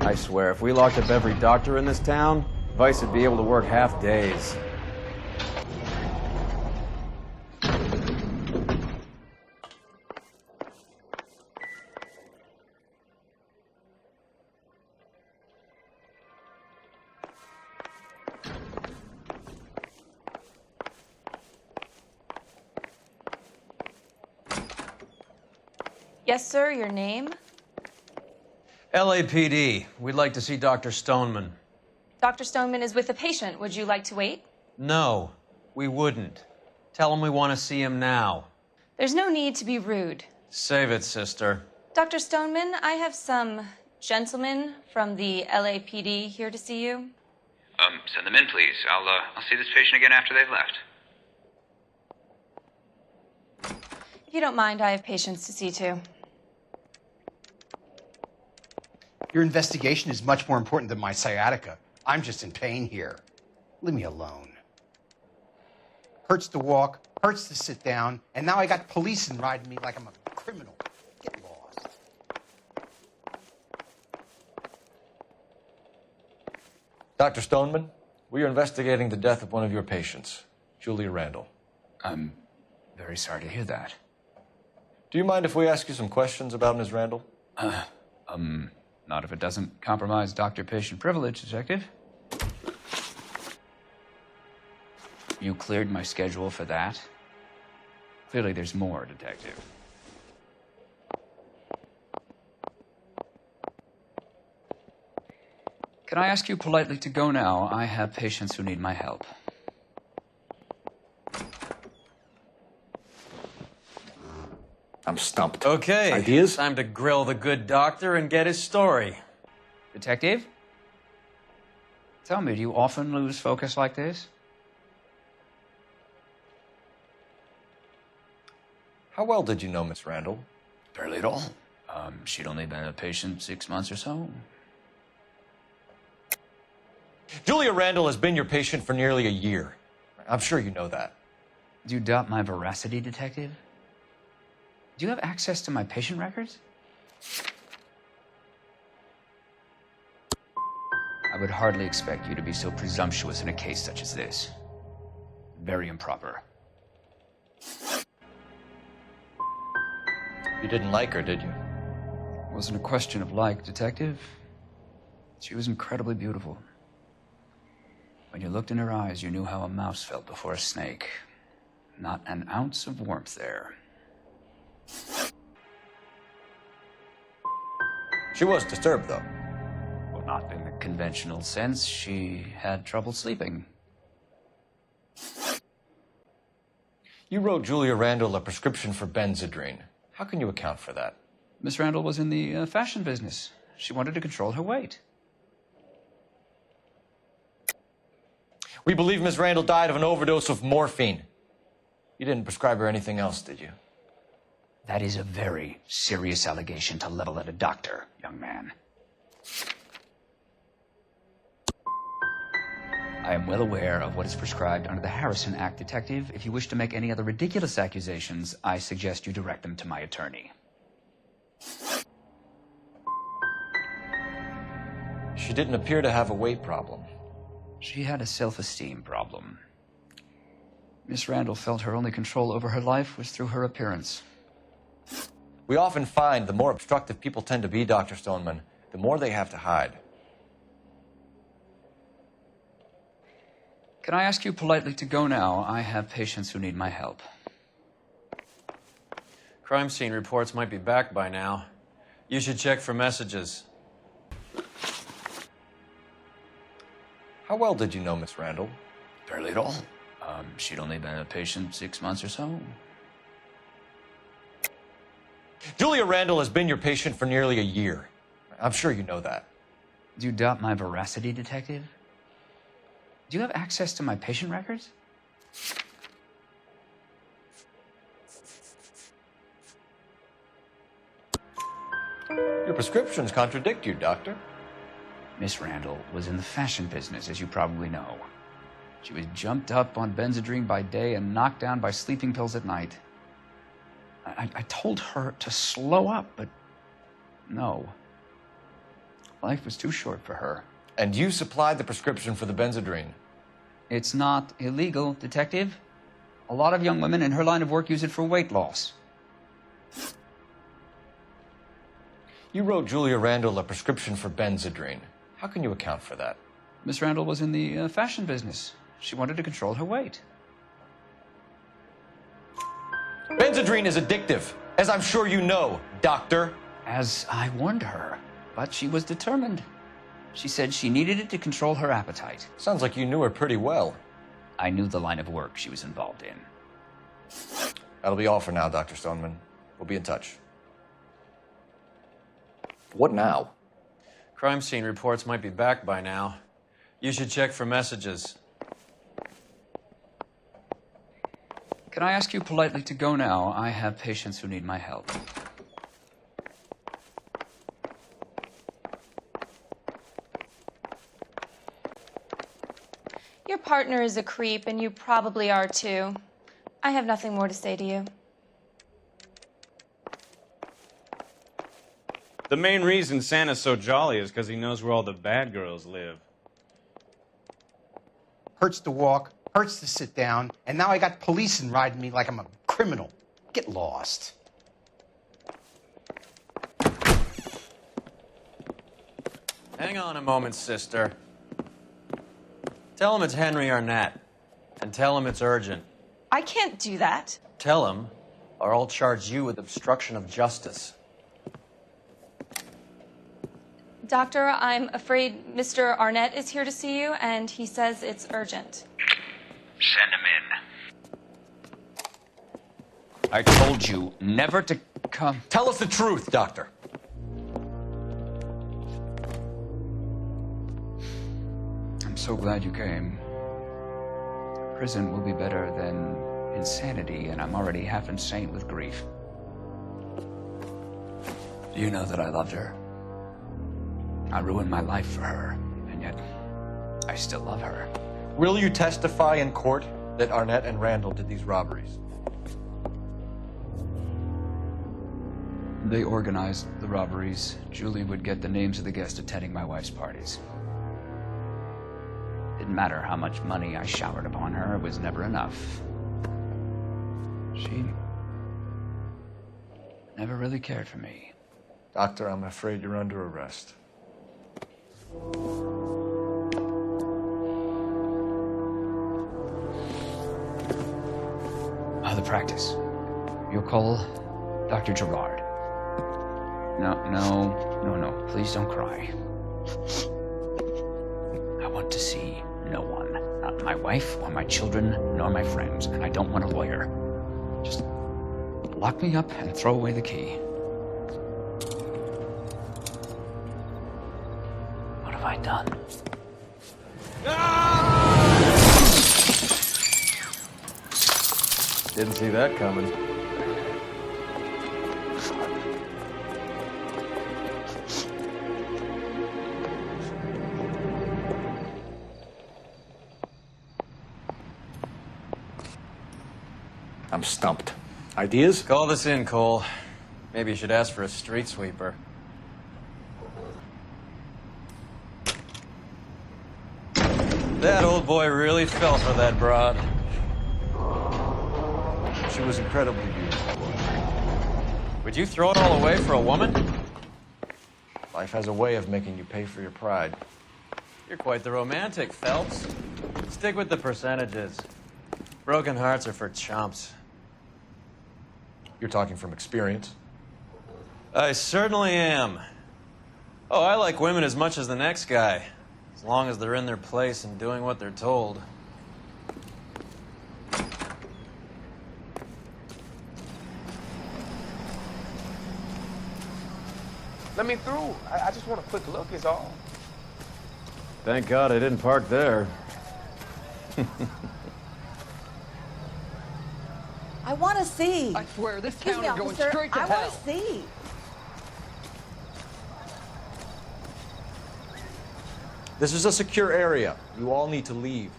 I swear, if we locked up every doctor in this town, Vice would be able to work half days. Yes, sir, your name? LAPD. We'd like to see Dr. Stoneman. Dr. Stoneman is with a patient. Would you like to wait? No, we wouldn't. Tell him we want to see him now. There's no need to be rude. Save it, sister. Dr. Stoneman, I have some gentlemen from the LAPD here to see you. Send them in, please. I'll see this patient again after they've left. If you don't mind, I have patients to see too. Your investigation is much more important than my sciatica. I'm just in pain here. Leave me alone. Hurts to walk, hurts to sit down, and now I got police riding me like I'm a criminal. Get lost. Dr. Stoneman, we are investigating the death of one of your patients, Julia Randall. I'm very sorry to hear that. Do you mind if we ask you some questions about Ms. Randall? Not if it doesn't compromise doctor-patient privilege, Detective. You cleared my schedule for that? Clearly there's more, Detective. Can I ask you politely to go now? I have patients who need my help. I'm stumped. Okay. Ideas? Time to grill the good doctor and get his story. Detective? Tell me, do you often lose focus like this? How well did you know Miss Randall? Barely at all. She'd only been a patient 6 months or so. Julia Randall has been your patient for nearly a year. I'm sure you know that. Do you doubt my veracity, Detective? Do you have access to my patient records? I would hardly expect you to be so presumptuous in a case such as this. Very improper. You didn't like her, did you? It wasn't a question of like, Detective. She was incredibly beautiful. When you looked in her eyes, you knew how a mouse felt before a snake. Not an ounce of warmth there. She was disturbed, though. Well, not in the conventional sense. She had trouble sleeping. You wrote Julia Randall a prescription for Benzedrine. How can you account for that? Miss Randall was in the fashion business. She wanted to control her weight. We believe Miss Randall died of an overdose of morphine. You didn't prescribe her anything else, did you? That is a very serious allegation to level at a doctor, young man. I am well aware of what is prescribed under the Harrison Act, Detective. If you wish to make any other ridiculous accusations, I suggest you direct them to my attorney. She didn't appear to have a weight problem. She had a self-esteem problem. Miss Randall felt her only control over her life was through her appearance. We often find the more obstructive people tend to be, Dr. Stoneman, the more they have to hide. Can I ask you politely to go now? I have patients who need my help. Crime scene reports might be back by now. You should check for messages. How well did you know Miss Randall? Barely at all. She'd only been a patient 6 months or so. Julia Randall has been your patient for nearly a year. I'm sure you know that. Do you doubt my veracity, Detective? Do you have access to my patient records? Your prescriptions contradict you, Doctor. Miss Randall was in the fashion business, as you probably know. She was jumped up on Benzedrine by day and knocked down by sleeping pills at night. I told her to slow up, but no. Life was too short for her. And you supplied the prescription for the Benzedrine. It's not illegal, Detective. A lot of young women in her line of work use it for weight loss. You wrote Julia Randall a prescription for Benzedrine. How can you account for that? Miss Randall was in the fashion business. She wanted to control her weight. Benzedrine is addictive, as I'm sure you know, Doctor. As I warned her, but she was determined. She said she needed it to control her appetite. Sounds like you knew her pretty well. I knew the line of work she was involved in. That'll be all for now, Dr. Stoneman. We'll be in touch. What now? Crime scene reports might be back by now. You should check for messages. Can I ask you politely to go now? I have patients who need my help. Your partner is a creep, and you probably are too. I have nothing more to say to you. The main reason Santa's so jolly is because he knows where all the bad girls live. Hurts to walk, hurts to sit down, and now I got policemen riding me like I'm a criminal. Get lost. Hang on a moment, sister. Tell him it's Henry Arnett, and tell him it's urgent. I can't do that. Tell him, or I'll charge you with obstruction of justice. Doctor, I'm afraid Mr. Arnett is here to see you, and he says it's urgent. Send him in. I told you never to come. Tell us the truth, Doctor. I'm so glad you came. Prison will be better than insanity, and I'm already half insane with grief. You know that I loved her. I ruined my life for her, and yet I still love her. Will you testify in court that Arnett and Randall did these robberies? They organized the robberies. Julie would get the names of the guests attending my wife's parties. Didn't matter how much money I showered upon her, it was never enough. She never really cared for me. Doctor, I'm afraid you're under arrest. The practice. You'll call Dr. Gerard. No. Please don't cry. I want to see no one. Not my wife, or my children, nor my friends. And I don't want a lawyer. Just lock me up and throw away the key. What have I done? Didn't see that coming. I'm stumped. Ideas? Call this in, Cole. Maybe you should ask for a street sweeper. That old boy really fell for that broad. She was incredibly beautiful. Would you throw it all away for a woman? Life has a way of making you pay for your pride. You're quite the romantic, Phelps. Stick with the percentages. Broken hearts are for chumps. You're talking from experience. I certainly am. Oh, I like women as much as the next guy. As long as they're in their place and doing what they're told. Let me through. I just want a quick look, is all. Thank God I didn't park there. I want to see. I swear, this Excuse town me, is going officer. straight to I hell. want to see. This is a secure area. You all need to leave.